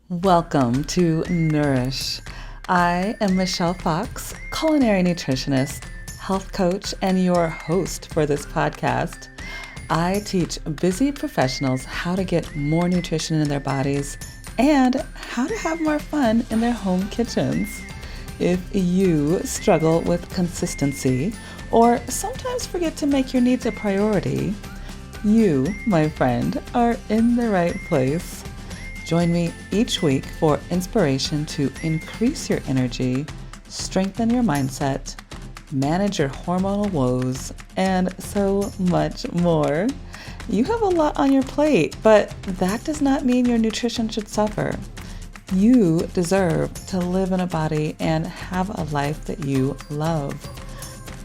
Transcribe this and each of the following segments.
Welcome to Nourish. I am Michelle Fox, culinary nutritionist, health coach, and your host for this podcast. I teach busy professionals how to get more nutrition in their bodies and how to have more fun in their home kitchens. If you struggle with consistency or sometimes forget to make your needs a priority, you, my friend, are in the right place. Join me each week for inspiration to increase your energy, strengthen your mindset, manage your hormonal woes, and so much more. You have a lot on your plate, but that does not mean your nutrition should suffer. You deserve to live in a body and have a life that you love.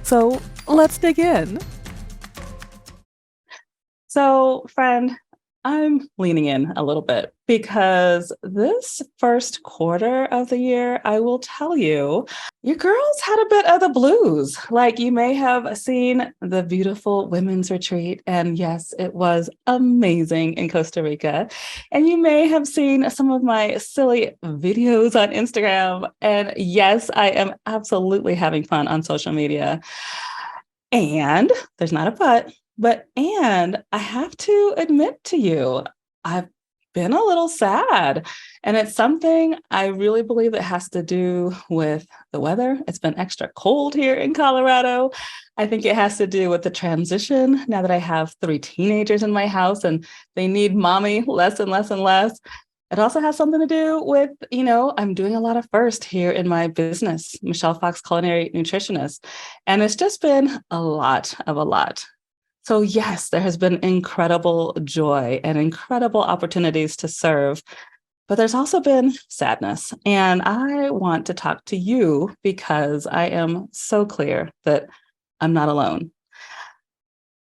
So let's dig in. So, friend, I'm leaning in a little bit because this first quarter of the year, I will tell you, your girls had a bit of the blues. Like you may have seen the beautiful women's retreat. And yes, it was amazing in Costa Rica. And you may have seen some of my silly videos on Instagram. And yes, I am absolutely having fun on social media. And there's not a but I have to admit to you, I've been a little sad. And it's something I really believe it has to do with the weather. It's been extra cold here in Colorado. I think it has to do with the transition now that I have three teenagers in my house and they need mommy less and less and less. It also has something to do with, I'm doing a lot of first here in my business, Michelle Fox Culinary Nutritionist. And it's just been a lot of a lot. So yes, there has been incredible joy and incredible opportunities to serve, but there's also been sadness. And I want to talk to you because I am so clear that I'm not alone.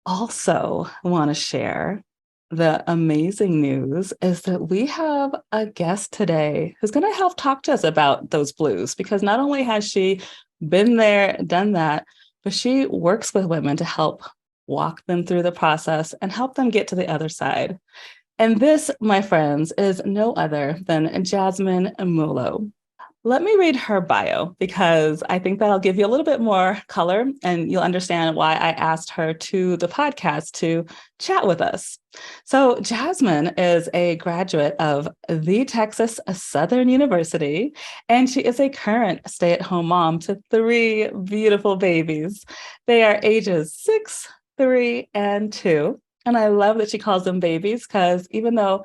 Also want to share the amazing news is that we have a guest today who's going to help talk to us about those blues because not only has she been there, done that, but she works with women to help walk them through the process and help them get to the other side. And this, my friends, is no other than Jazmin Umuolo. Let me read her bio because I think that'll give you a little bit more color and you'll understand why I asked her to the podcast to chat with us. So, Jazmin is a graduate of the Texas Southern University, and she is a current stay at home mom to three beautiful babies. They are ages 6, 3, and 2. And I love that she calls them babies because even though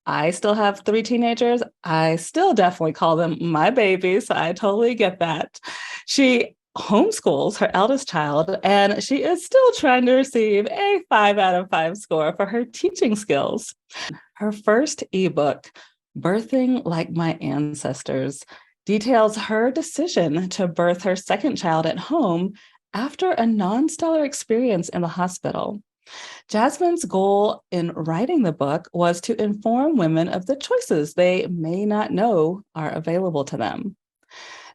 I still have three teenagers, I still definitely call them my babies. So I totally get that. She homeschools her eldest child, and she is still trying to receive a 5 out of 5 score for her teaching skills. Her first ebook, Birthing Like My Ancestors, details her decision to birth her second child at home after a non-stellar experience in the hospital. Jazmin's goal in writing the book was to inform women of the choices they may not know are available to them.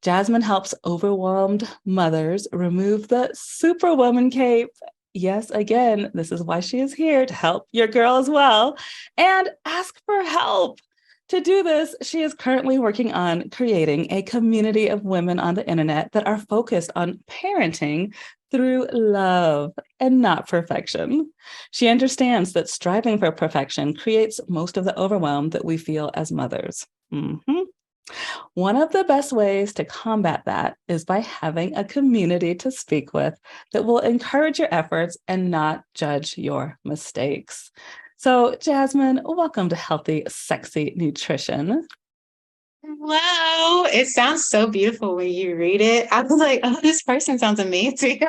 Jazmin helps overwhelmed mothers remove the superwoman cape. Yes, again, this is why she is here to help your girl as well and ask for help. To do this, she is currently working on creating a community of women on the internet that are focused on parenting through love and not perfection. She understands that striving for perfection creates most of the overwhelm that we feel as mothers. Mhm. One of the best ways to combat that is by having a community to speak with that will encourage your efforts and not judge your mistakes. So, Jazmin, welcome to Healthy, Sexy Nutrition. Wow, it sounds so beautiful when you read it. I was like, oh, this person sounds amazing.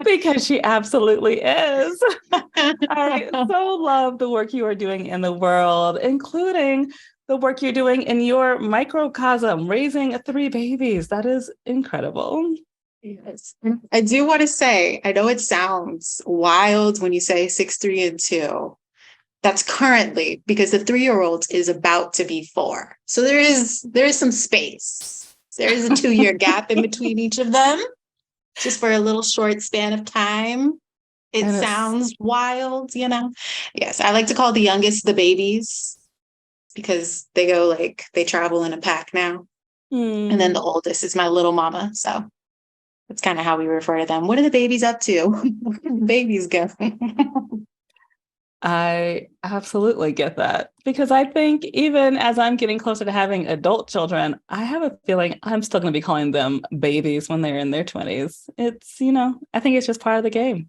Because she absolutely is. I so love the work you are doing in the world, including the work you're doing in your microcosm, raising three babies. That is incredible. Yes. I do want to say, I know it sounds wild when you say 6, 3, and 2. That's currently because the 3-year-old is about to be 4. So there is some space. There is a 2-year gap in between each of them, just for a little short span of time. It And it's sounds wild. Yes, I like to call the youngest the babies. because they travel in a pack now. And then the oldest is my little mama. So that's kind of how we refer to them. What are the babies up to? Where did the babies go? I absolutely get that because I think even as I'm getting closer to having adult children, I have a feeling I'm still going to be calling them babies when they're in their 20s. I think it's just part of the game.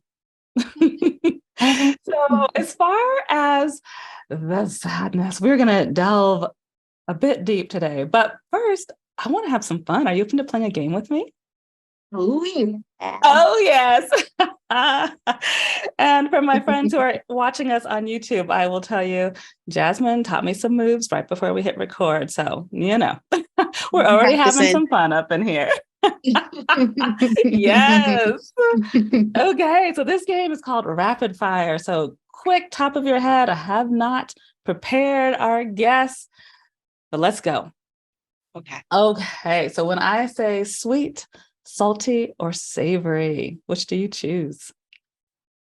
So, as far as the sadness, we're going to delve a bit deep today. But first, I want to have some fun. Are you open to playing a game with me? Oh, yeah. Oh, yes. And for my friends who are watching us on YouTube, I will tell you, Jazmin taught me some moves right before we hit record. So, we're already having Practicing. some fun up in here. Yes. Okay. So, this game is called Rapid Fire. So, quick top of your head. I have not prepared our guests, but let's go. Okay. Okay. So, when I say sweet, salty, or savory, which do you choose?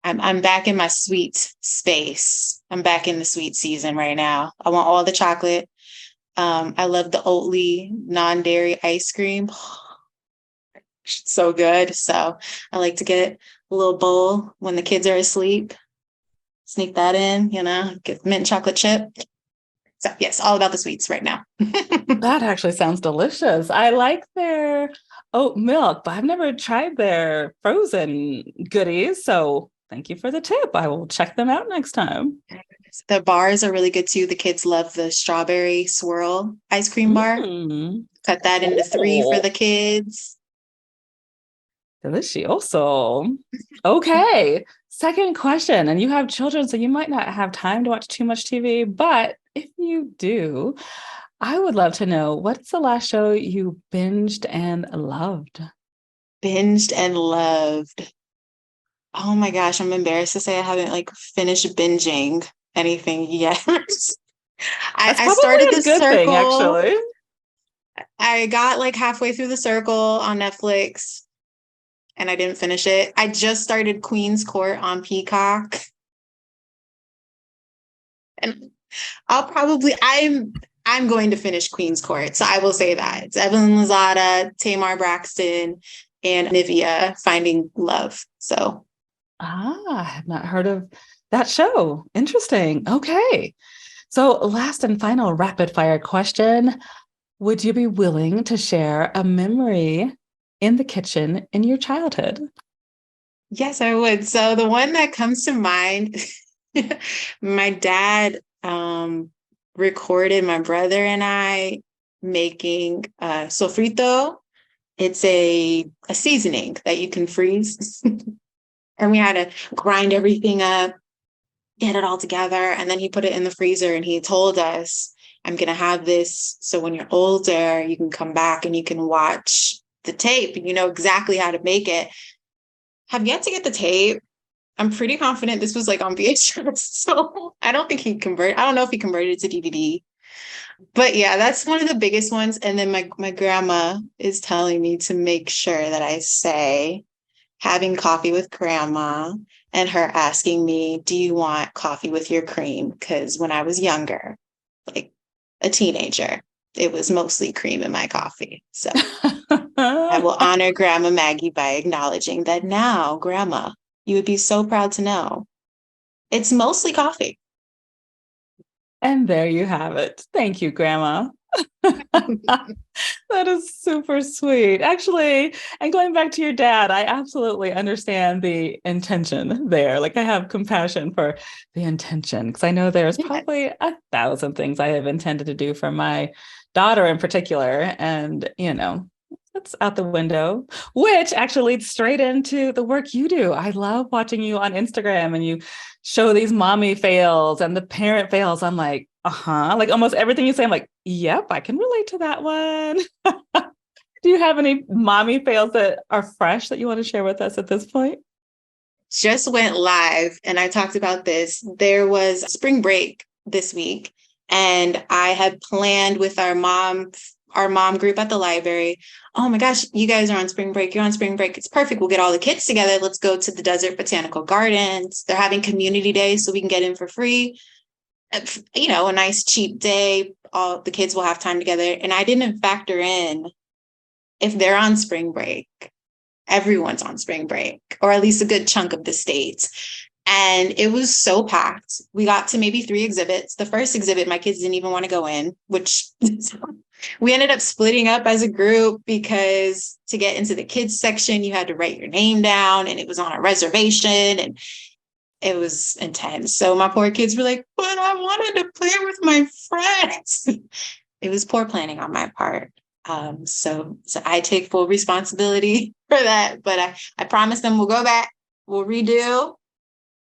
I'm back in my sweet space. I'm back in the sweet season right now. I want all the chocolate. I love the Oatly non-dairy ice cream. So good. So I like to get a little bowl when the kids are asleep. Sneak that in, get mint chocolate chip. So yes, all about the sweets right now. That actually sounds delicious. I like their oat milk, but I've never tried their frozen goodies. So thank you for the tip. I will check them out next time. The bars are really good too. The kids love the strawberry swirl ice cream bar. Mm. Cut that into 3 for Oh, the kids. delicioso. Okay. Second question. And you have children, so you might not have time to watch too much TV, but if you do, I would love to know what's the last show you binged and loved? Binged and loved. Oh my gosh, I'm embarrassed to say I haven't finished binging anything yet. That's I probably started a The good thing, Circle. actually. I got halfway through The Circle on Netflix and I didn't finish it. I just started Queen's Court on Peacock. And I'm going to finish Queen's Court. So I will say that. It's Evelyn Lozada, Tamar Braxton, and Nivea finding love. So I have not heard of that show. Interesting. Okay. So, last and final rapid fire question. Would you be willing to share a memory in the kitchen in your childhood? yes, I would. So the one that comes to mind, my dad recorded my brother and I making sofrito. It's a seasoning that you can freeze. And we had to grind everything up, get it all together. And then he put it in the freezer and he told us, I'm going to have this. So when you're older, you can come back and you can watch the tape and you know exactly how to make it. Have yet to get the tape. I'm pretty confident this was on VHS. So I don't think I don't know if he converted it to DVD. But yeah, that's one of the biggest ones. And then my grandma is telling me to make sure that I say having coffee with grandma and her asking me, do you want coffee with your cream? Because when I was younger, like a teenager, it was mostly cream in my coffee. So I will honor Grandma Maggie by acknowledging that now, Grandma, you would be so proud to know it's mostly coffee. And there you have it. Thank you, Grandma. That is super sweet. Actually, and going back to your dad, I absolutely understand the intention there. Like, I have compassion for the intention because I know there's probably 1,000 things I have intended to do for my daughter in particular. And, that's out the window, which actually leads straight into the work you do. I love watching you on Instagram and you show these mommy fails and the parent fails. I'm like, like almost everything you say, I'm like, yep, I can relate to that one. Do you have any mommy fails that are fresh that you want to share with us at this point? Just went live and I talked about this. There was spring break this week, and I had planned with our mom group at the library. Oh my gosh, you guys are on spring break. You're on spring break. It's perfect. We'll get all the kids together. Let's go to the Desert Botanical Gardens. They're having community day so we can get in for free. a nice cheap day, all the kids will have time together. And I didn't factor in if they're on spring break, everyone's on spring break, or at least a good chunk of the states. And it was so packed. We got to maybe 3 exhibits. The first exhibit, my kids didn't even want to go in, which we ended up splitting up as a group because to get into the kids section, you had to write your name down and it was on a reservation and it was intense. So my poor kids were like, but I wanted to play with my friends. It was poor planning on my part. So I take full responsibility for that, but I promise them we'll go back, we'll redo,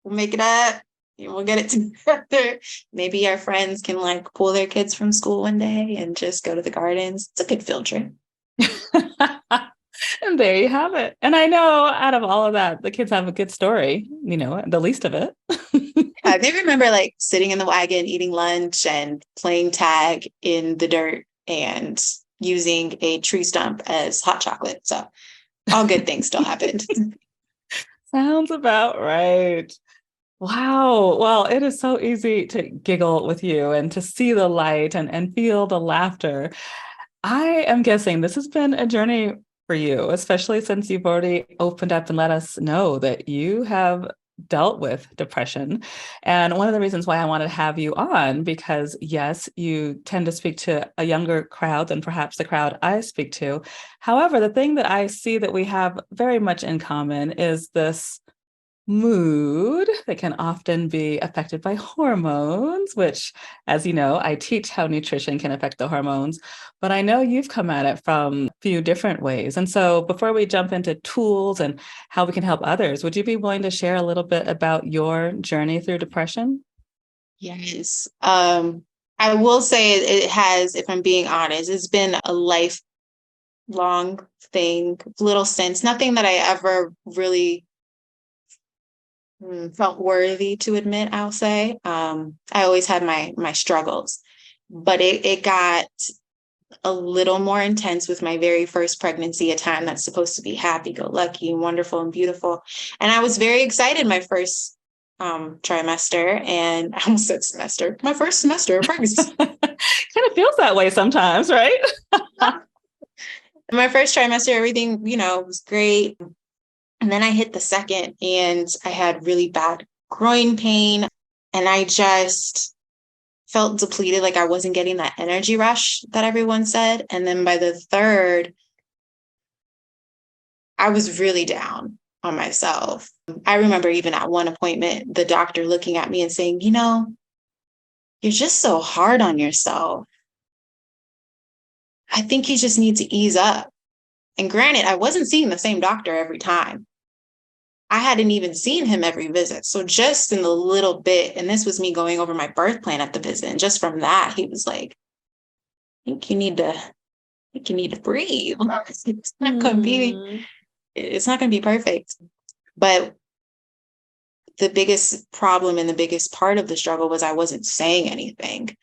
we'll make it up, and we'll get it together. Maybe our friends can like pull their kids from school one day and just go to the gardens. It's a good field trip. And there you have it. And I know out of all of that, the kids have a good story, the least of it. They remember like sitting in the wagon, eating lunch and playing tag in the dirt and using a tree stump as hot chocolate. So all good things still happened. Sounds about right. Wow. Well, it is so easy to giggle with you and to see the light and feel the laughter. I am guessing this has been a journey for you, especially since you've already opened up and let us know that you have dealt with depression. And one of the reasons why I wanted to have you on, because yes, you tend to speak to a younger crowd than perhaps the crowd I speak to. However, the thing that I see that we have very much in common is this mood that can often be affected by hormones, which, as you know, I teach how nutrition can affect the hormones, but I know you've come at it from a few different ways. And so before we jump into tools and how we can help others, would you be willing to share a little bit about your journey through depression? Yes. I will say it has, if I'm being honest, it's been a lifelong thing, little sense, nothing that I ever really felt worthy to admit, I'll say. I always had my struggles, but it got a little more intense with my very first pregnancy, a time that's supposed to be happy-go-lucky, wonderful and beautiful. And I was very excited my first trimester, and I almost said semester, my first semester of pregnancy. Kind of feels that way sometimes, right? My first trimester, everything, was great. And then I hit the second and I had really bad groin pain. And I just felt depleted, like I wasn't getting that energy rush that everyone said. And then by the third, I was really down on myself. I remember even at one appointment, the doctor looking at me and saying, you're just so hard on yourself. I think you just need to ease up. And granted, I wasn't seeing the same doctor every time. I hadn't even seen him every visit. So just in the little bit, and this was me going over my birth plan at the visit, and just from that, he was like, I think you need to breathe. It's not gonna be perfect. But the biggest problem and the biggest part of the struggle was I wasn't saying anything.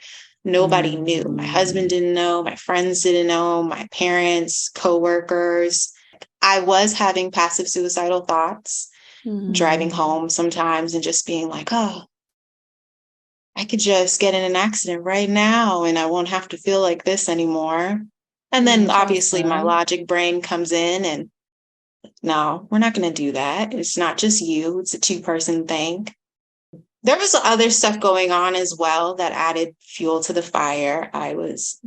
Nobody knew. My husband didn't know, my friends didn't know, my parents, coworkers. I was having passive suicidal thoughts, driving home sometimes and just being like, oh, I could just get in an accident right now and I won't have to feel like this anymore. And then obviously my logic brain comes in and no, we're not going to do that. It's not just you. It's a 2-person thing. There was other stuff going on as well that added fuel to the fire. I was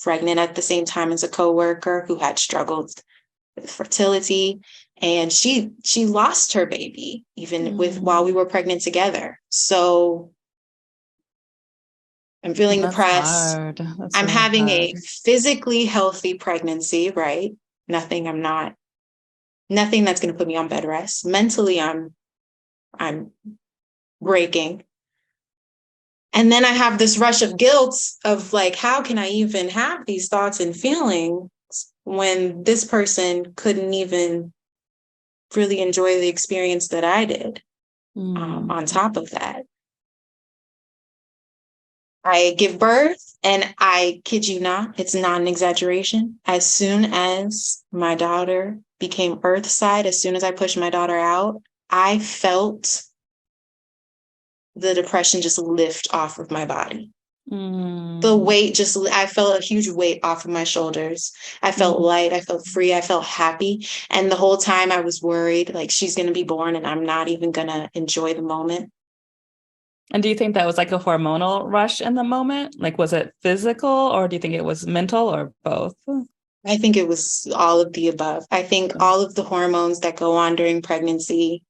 pregnant at the same time as a coworker who had struggled with fertility, and she lost her baby even while we were pregnant together. So I'm feeling depressed. I'm really having a physically healthy pregnancy, right? Nothing that's going to put me on bed rest. Mentally, I'm breaking. And then I have this rush of guilt of like, how can I even have these thoughts and feelings when this person couldn't even really enjoy the experience that I did? On top of that, I give birth, and I kid you not, it's not an exaggeration. As soon as my daughter became earthside, as soon as I pushed my daughter out, I felt the depression just lift off of my body. The Mm. weight just, I felt a huge weight off of my shoulders. I felt light. I felt free. I felt happy. And the whole time I was worried, like she's going to be born and I'm not even going to enjoy the moment. And do you think that was like a hormonal rush in the moment? Like, was it physical or do you think it was mental or both? I think it was all of the above. I think all of the hormones that go on during pregnancy,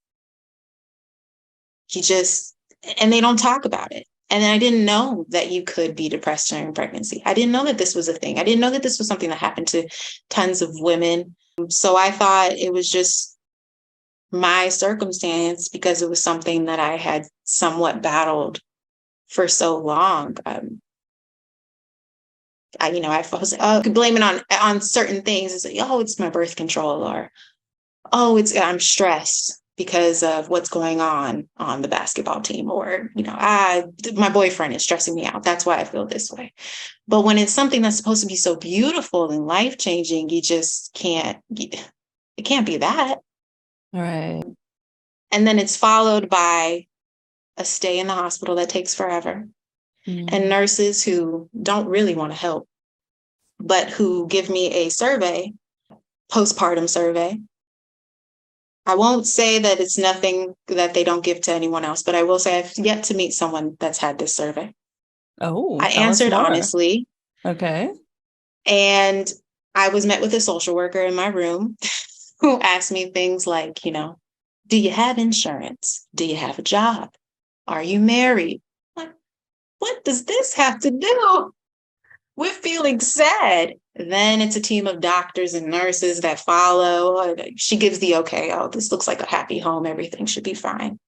and they don't talk about it. And I didn't know that you could be depressed during pregnancy. I didn't know that this was a thing. I didn't know that this was something that happened to tons of women. So I thought it was just my circumstance because it was something that I had somewhat battled for so long. I was like, oh, I could blame it on certain things. It's like, oh, it's my birth control, or oh, I'm stressed because of what's going on the basketball team, or my boyfriend is stressing me out. That's why I feel this way. But when it's something that's supposed to be so beautiful and life changing, you just can't. It can't be that. Right. And then it's followed by a stay in the hospital that takes forever, and nurses who don't really want to help, but who give me a survey, postpartum survey. I won't say that it's nothing that they don't give to anyone else, but I will say I've yet to meet someone that's had this survey. Oh, I tell us answered more. honestly, Okay. and I was met with a social worker in my room who asked me things like, do you have insurance? Do you have a job? Are you married? Like, what does this have to do with feeling sad? Then it's a team of doctors and nurses that follow. She gives the okay. Oh, this looks like a happy home. Everything should be fine.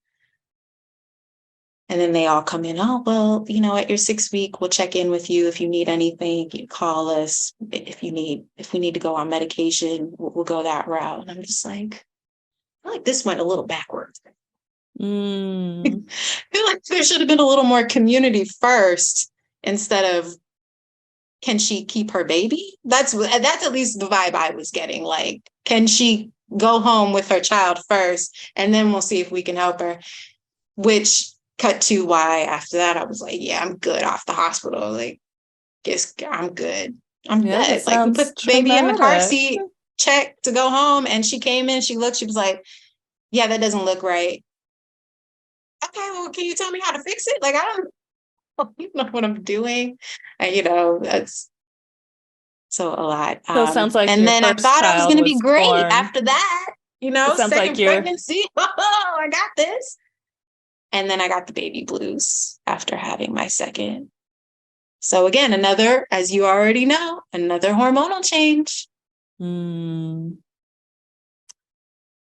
And then they all come in. Oh, well, at your 6th week, we'll check in with you. If you need anything, you call us. If we need to go on medication, we'll go that route. And I'm just like, I feel like this went a little backwards. I feel like there should have been a little more community first instead of, can she keep her baby? That's at least the vibe I was getting. Like, can she go home with her child first, and then we'll see if we can help her? Which cut to why after that I was like, yeah, I'm good off the hospital. Like, guess I'm good. I'm Yeah, that good. Like, we put sounds the baby in the car traumatic. seat, check to go home, and she came in. She looked. She was like, yeah, that doesn't look right. Okay, well, can you tell me how to fix it? Like, I don't know what I'm doing. And, that's so a lot. So it sounds like And your then I first thought I was child going to be was great born. after that, It sounds like second you're, pregnancy. Oh, I got this. And then I got the baby blues after having my second. So again, another, as you already know, another hormonal change.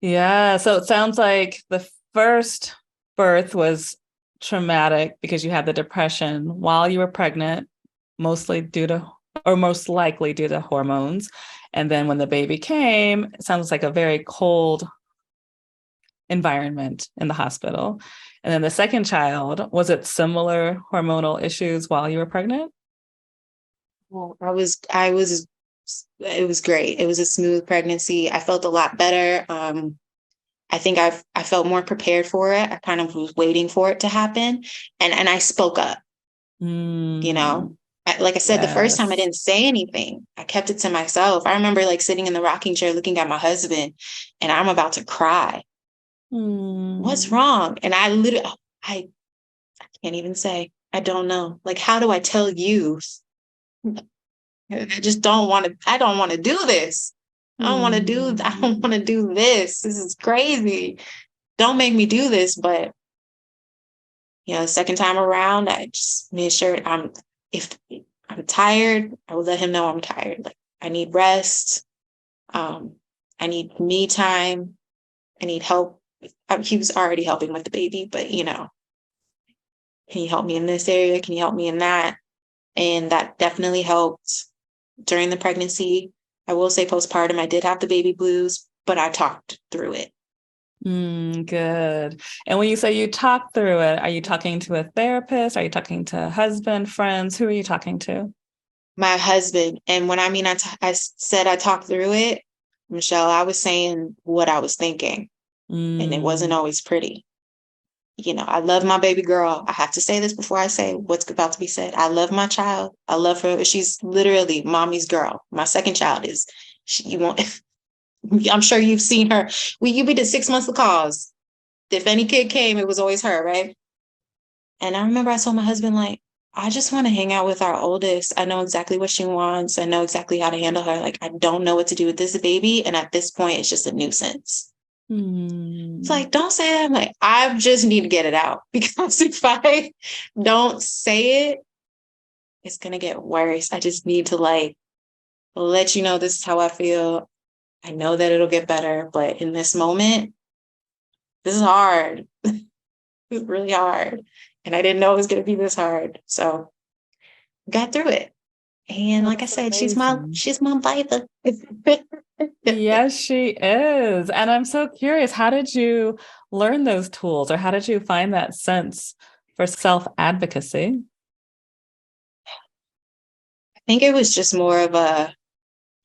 Yeah. So it sounds like the first birth was traumatic because you had the depression while you were pregnant, mostly due to, or most likely due to hormones. And then when the baby came, it sounds like a very cold environment in the hospital. And then the second child, was it similar hormonal issues while you were pregnant? Well, it was great. It was a smooth pregnancy. I felt a lot better. I think I felt more prepared for it. I kind of was waiting for it to happen. And I spoke up, Mm, like I said, the first time I yes. didn't say anything. I kept it to myself. I remember like sitting in the rocking chair looking at my husband, and I'm about to cry. What's Mm, wrong? And I can't even say. I don't know. Like, how do I tell you? I just don't want to. I don't want to do this. I don't want to do this. This is crazy. Don't make me do this. But the second time around, I just made sure if I'm tired, I will let him know I'm tired. Like, I need rest. I need me time. I need help. He was already helping with the baby, but can you help me in this area? Can you help me in that? And that definitely helped during the pregnancy. I will say postpartum, I did have the baby blues, but I talked through it. good. And when you say you talk through it, are you talking to a therapist? Are you talking to a husband, friends? Who are you talking to? My husband, and when I mean I said I talked through it, Michelle, I was saying what I was thinking, and it wasn't Mm, always pretty. I love my baby girl. I have to say this before I say what's about to be said. I love my child. I love her. She's literally mommy's girl. My second child is, you won't, I'm sure you've seen her. We did 6 months of calls. If any kid came, it was always her, right? And I remember I told my husband, like, I just want to hang out with our oldest. I know exactly what she wants. I know exactly how to handle her. Like, I don't know what to do with this baby. And at this point, it's just a nuisance. It's Hmm. like, don't say that. I'm like, I just need to get it out because if I don't say it, it's going to get worse. I just need to like let you know this is how I feel. I know that it'll get better, but in this moment, this is hard. It's really hard. And I didn't know it was going to be this hard. So got through it. And like I That's said, amazing. she's my baby. Yes, she is. And I'm so curious, how did you learn those tools or how did you find that sense for self-advocacy? I think it was just more of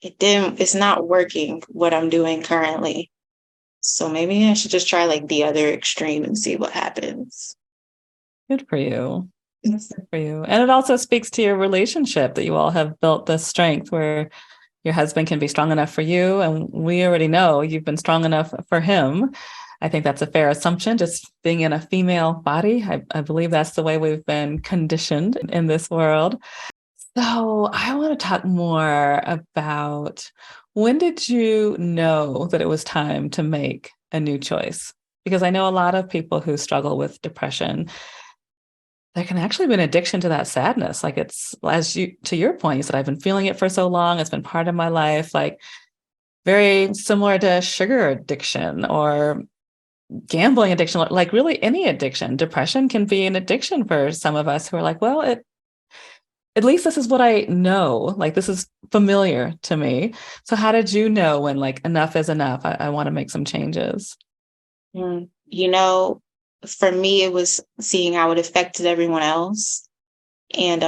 it's not working what I'm doing currently. So maybe I should just try like the other extreme and see what happens. Good for you. Good for you. And it also speaks to your relationship that you all have built this strength where your husband can be strong enough for you. And we already know you've been strong enough for him. I think that's a fair assumption, just being in a female body. I believe that's the way we've been conditioned in this world. So I want to talk more about when did you know that it was time to make a new choice? Because I know a lot of people who struggle with depression, there can actually be an addiction to that sadness. Like it's, as you, to your point, you said, I've been feeling it for so long. It's been part of my life, like very similar to sugar addiction or gambling addiction, like really any addiction. Depression can be an addiction for some of us who are like, well, at least this is what I know. Like this is familiar to me. So how did you know when like enough is enough? I want to make some changes. Mm. For me, it was seeing how it affected everyone else. And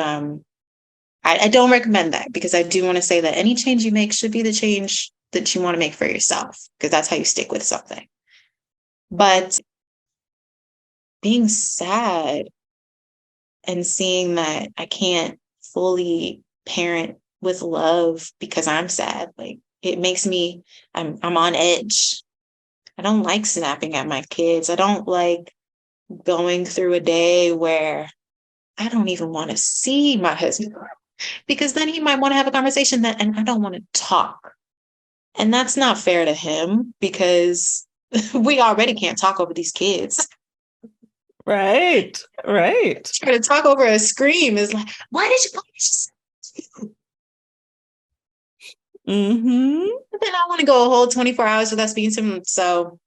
I don't recommend that because I do want to say that any change you make should be the change that you want to make for yourself, because that's how you stick with something. But being sad and seeing that I can't fully parent with love because I'm sad, like it makes me, I'm on edge. I don't like snapping at my kids. I don't like going through a day where I don't even want to see my husband because then he might want to have a conversation and I don't want to talk. And that's not fair to him because we already can't talk over these kids. Right, right. Trying to talk over a scream is like, why did you say? Mm-hmm. But then I want to go a whole 24 hours without speaking to him. So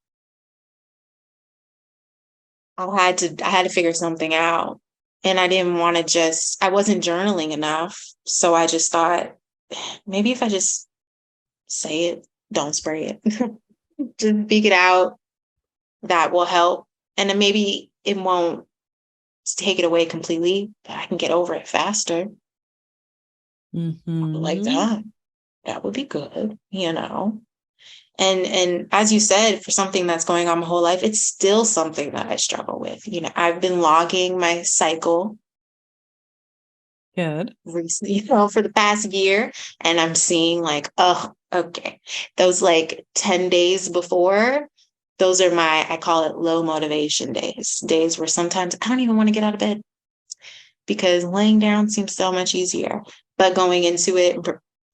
I had to figure something out. And I didn't want to I wasn't journaling enough. So I just thought, maybe if I just say it, don't spray it, just speak it out, that will help. And then maybe it won't take it away completely, but I can get over it faster. Like Mm-hmm. that would be good. And as you said, for something that's going on my whole life, it's still something that I struggle with. I've been logging my cycle Good. recently, for the past year, and I'm seeing like, oh, okay, those like 10 days before, those are I call it low motivation days where sometimes I don't even want to get out of bed because laying down seems so much easier. But going into it,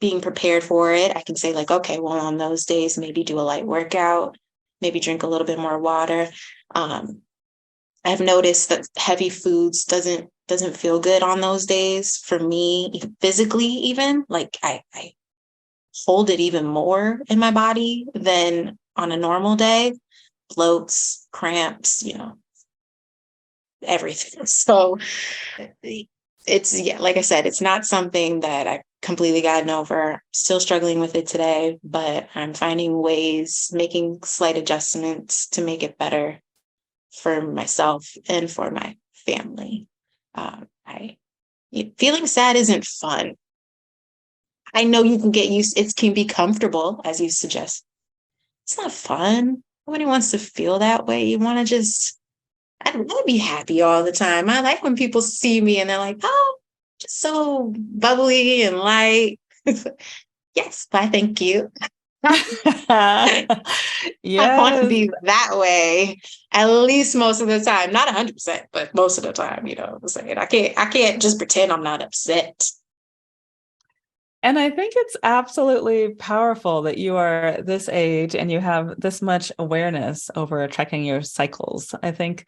being prepared for it, I can say like, okay, well, on those days, maybe do a light workout, maybe drink a little bit more water. Um, I've noticed that heavy foods doesn't feel good on those days for me, physically. Even like I hold it even more in my body than on a normal day. Bloats, cramps, everything. So it's, yeah, like I said, it's not something that I completely gotten over. Still struggling with it today, but I'm finding ways, making slight adjustments to make it better for myself and for my family. I Feeling sad isn't fun. I know you can get used, it can be comfortable, as you suggest. It's not fun. Nobody wants to feel that way. You want to just I'd rather be happy all the time. I like when people see me and they're like, oh, just so bubbly and light. Yes, why thank you. I want to Yes. be that way at least most of the time. Not 100%, but most of the time, you know what I'm saying? I can't just pretend I'm not upset. And I think it's absolutely powerful that you are this age and you have this much awareness over tracking your cycles. I think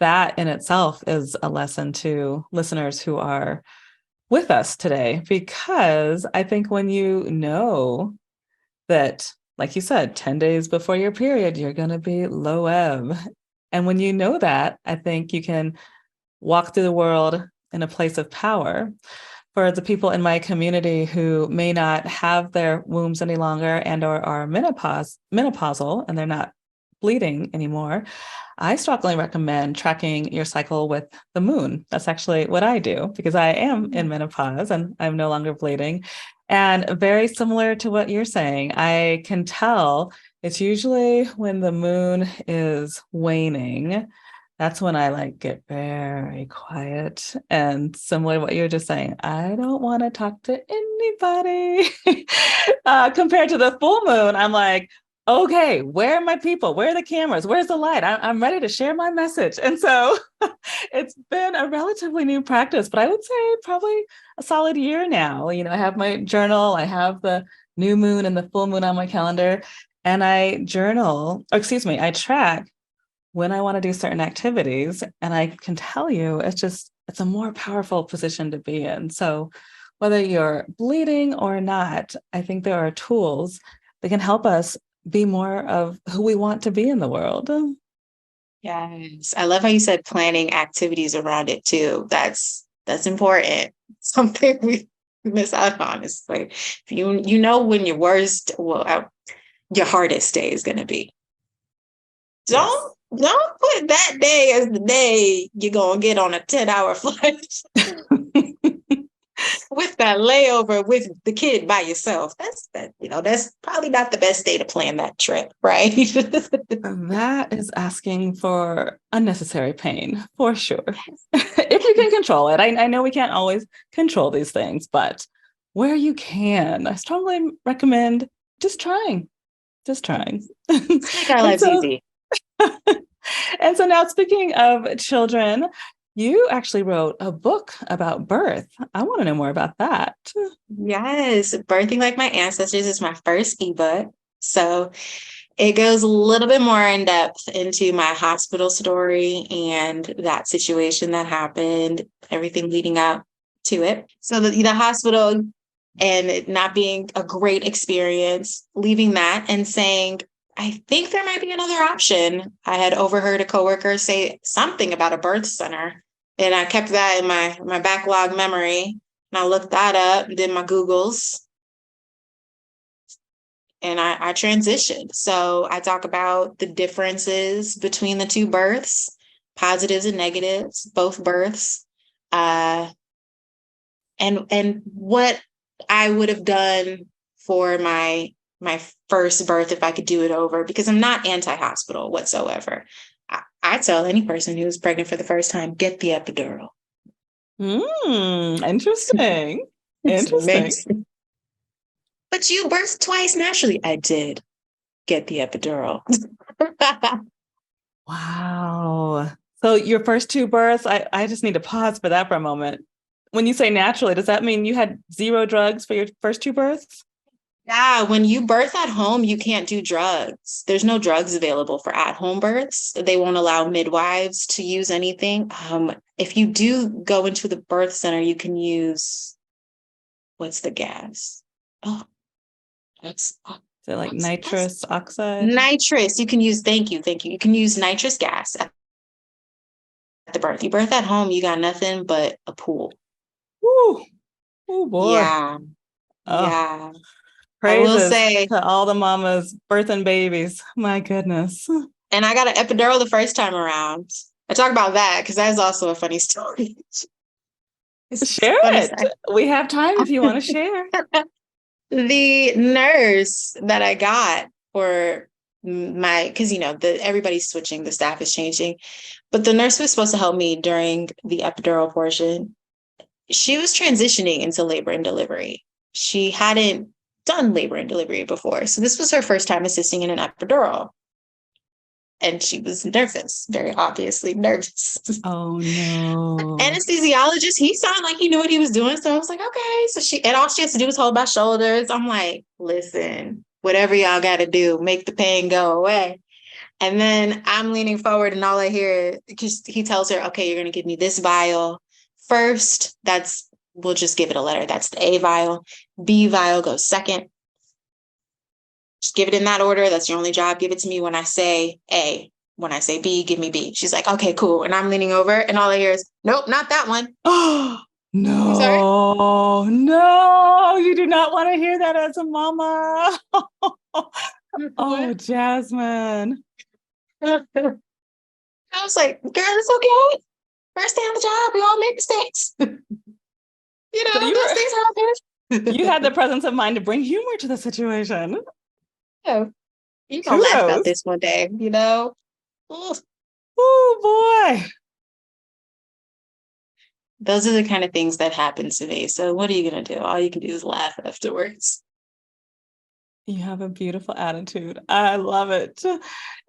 that in itself is a lesson to listeners who are with us today, because I think when you know that, like you said, 10 days before your period, you're going to be low ebb. And when you know that, I think you can walk through the world in a place of power. For the people in my community who may not have their wombs any longer and or are menopausal and they're not bleeding anymore, I strongly recommend tracking your cycle with the moon. That's actually what I do because I am in menopause and I'm no longer bleeding. And very similar to what you're saying, I can tell it's usually when the moon is waning. That's when I like get very quiet and similar to what you're just saying. I don't want to talk to anybody. Compared to the full moon, I'm like, okay, where are my people? Where are the cameras? Where's the light? I'm ready to share my message. And so it's been a relatively new practice, but I would say probably a solid year now. You know, I have my journal, I have the new moon and the full moon on my calendar, and I journal, or excuse me, I track when I want to do certain activities. And I can tell you, it's a more powerful position to be in. So whether you're bleeding or not, I think there are tools that can help us be more of who we want to be in the world. Yes. I love how you said planning activities around it too. That's important. Something we miss out on is like if you know when your worst, well, your hardest day is gonna be. Yes. Don't put that day as the day you're gonna get on a 10-hour flight with that layover with the kid by yourself. That's probably not the best day to plan that trip, right? That is asking for unnecessary pain for sure. If you can control it. I know we can't always control these things, but where you can, I strongly recommend just trying, just trying. Let's make our And lives so, easy. and so now speaking of children, you actually wrote a book about birth. I want to know more about that. Yes, Birthing Like My Ancestors is my first ebook. So it goes a little bit more in depth into my hospital story and that situation that happened, everything leading up to it. So the hospital and it not being a great experience, leaving that and saying, I think there might be another option. I had overheard a coworker say something about a birth center, and I kept that in my backlog memory. And I looked that up, did my Googles, and I transitioned. So I talk about the differences between the two births, positives and negatives, both births, uh, and what I would have done for my first birth if I could do it over, because I'm not anti-hospital whatsoever. I tell any person who's pregnant for the first time, get the epidural. Interesting. It's Interesting. amazing. But you birthed twice naturally. I did get the epidural. Wow. So your first two births, I just need to pause for that for a moment. When you say naturally, does that mean you had zero drugs for your first two births? Yeah, when you birth at home, you can't do drugs. There's no drugs available for at-home births. They won't allow midwives to use anything. If you do go into the birth center, you can use what's the gas? Oh, that's Is it like that's nitrous oxide? nitrous. You can use, thank you. You can use nitrous gas at the birth. You birth at home, you got nothing but a pool. Woo. Oh boy. Yeah, Oh, yeah. I will praises say, to all the mamas birthing babies. My goodness. and I got an epidural the first time around. I talk about that because that's also a funny story. It's Share funny. it. We have time if you want to share. The nurse that I got for because everybody's switching, the staff is changing, but the nurse who was supposed to help me during the epidural portion, she was transitioning into labor and delivery. She hadn't done labor and delivery before, so this was her first time assisting in an epidural, and she was nervous, very obviously nervous. Oh no. Anesthesiologist, he sounded like he knew what he was doing. So I was like, okay. And all she has to do is hold my shoulders. I'm like, listen, whatever y'all got to do, make the pain go away. And then I'm leaning forward, and all I hear, because he tells her, okay, you're going to give me this vial first. We'll just give it a letter. That's the A vial. B vial goes second. Just give it in that order. That's your only job. Give it to me when I say A. When I say B, give me B. She's like, okay, cool. And I'm leaning over, and all I hear is, nope, not that one. Oh, I'm sorry. no, you do not want to hear that as a mama. Oh, Jazmin. I was like, girl, it's okay. First day on the job, we all make mistakes. So Those things happen. you had the presence of mind to bring humor to the situation. Yeah. You're gonna laugh about Kudos. this one day, Ooh. Oh boy. Those are the kind of things that happen to me. So what are you gonna do? All you can do is laugh afterwards. You have a beautiful attitude. I love it.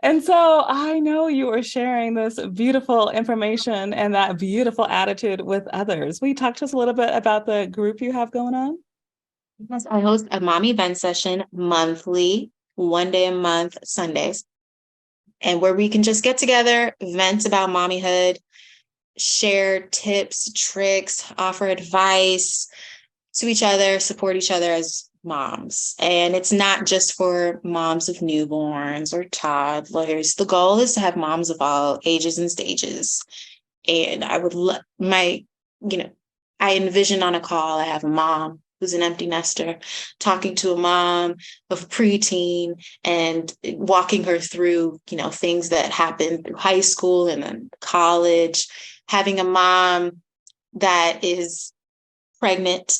And so I know you are sharing this beautiful information and that beautiful attitude with others. Will you talk to us a little bit about the group you have going on? Yes, I host a mommy event session monthly, one day a month, Sundays, and where we can just get together, vent about mommyhood, share tips, tricks, offer advice to each other, support each other as moms. And it's not just for moms of newborns or toddlers. The goal is to have moms of all ages and stages. And I would I envision on a call, I have a mom who's an empty nester talking to a mom of preteen and walking her through, things that happen through high school and then college, having a mom that is pregnant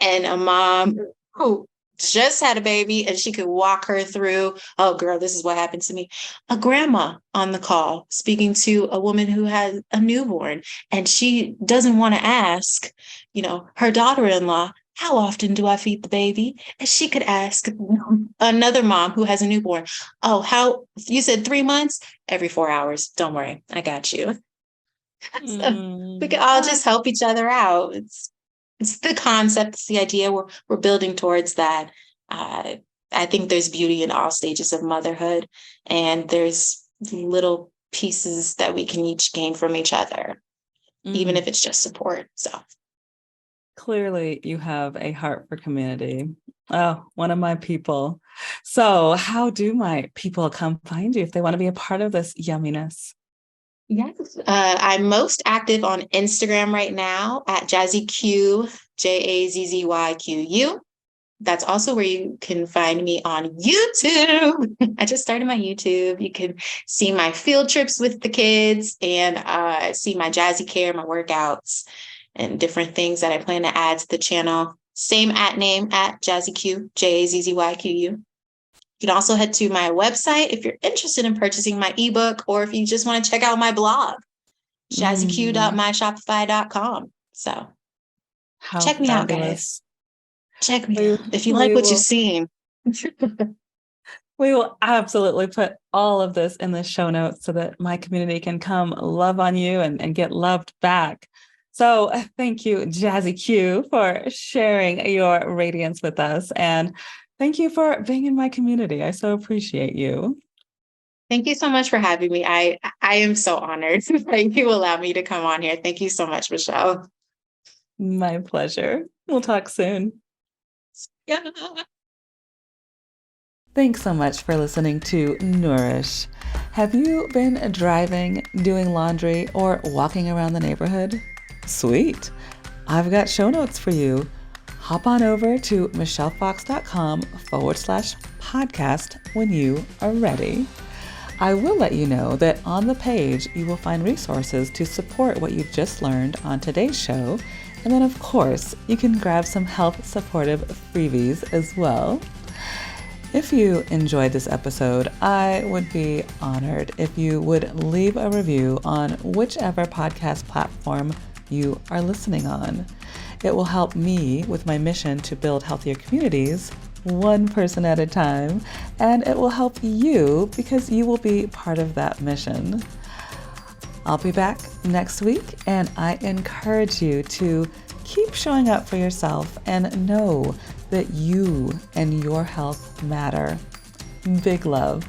and a mom who just had a baby, and she could walk her through, oh girl, this is what happened to me. A grandma on the call speaking to a woman who has a newborn, and she doesn't want to ask, her daughter-in-law, how often do I feed the baby? And she could ask another mom who has a newborn, oh, how, you said 3 months? Every 4 hours. Don't worry, I got you. So we can all just help each other out. It's the concept, it's the idea. We're building towards that. I think there's beauty in all stages of motherhood, and there's little pieces that we can each gain from each other, even if it's just support. So clearly you have a heart for community. Oh, one of my people. So how do my people come find you if they want to be a part of this yumminess? yes, I'm most active on Instagram right now at JazzyQ, JAZZYQU. That's also where you can find me on YouTube. I just started my YouTube. You can see my field trips with the kids and see my Jazzy Care, my workouts, and different things that I plan to add to the channel. Same @name at JazzyQ, JAZZYQU. You can also head to my website if you're interested in purchasing my ebook, or if you just want to check out my blog, jazzyq.myshopify.com. So How check me out, fabulous. guys. Check me out if you like what you've seen. We will absolutely put all of this in the show notes so that my community can come love on you and get loved back. So thank you, Jazzy Q, for sharing your radiance with us. And thank you for being in my community. I so appreciate you. Thank you so much for having me. I am so honored that you allow me to come on here. Thank you so much, Michelle. My pleasure. We'll talk soon. Yeah. Thanks so much for listening to Nourish. Have you been driving, doing laundry, or walking around the neighborhood? Sweet. I've got show notes for you. Hop on over to michellefox.com/podcast when you are ready. I will let you know that on the page you will find resources to support what you've just learned on today's show. And then, of course, you can grab some health supportive freebies as well. If you enjoyed this episode, I would be honored if you would leave a review on whichever podcast platform you are listening on. It will help me with my mission to build healthier communities, one person at a time, and it will help you because you will be part of that mission. I'll be back next week, and I encourage you to keep showing up for yourself and know that you and your health matter. Big love.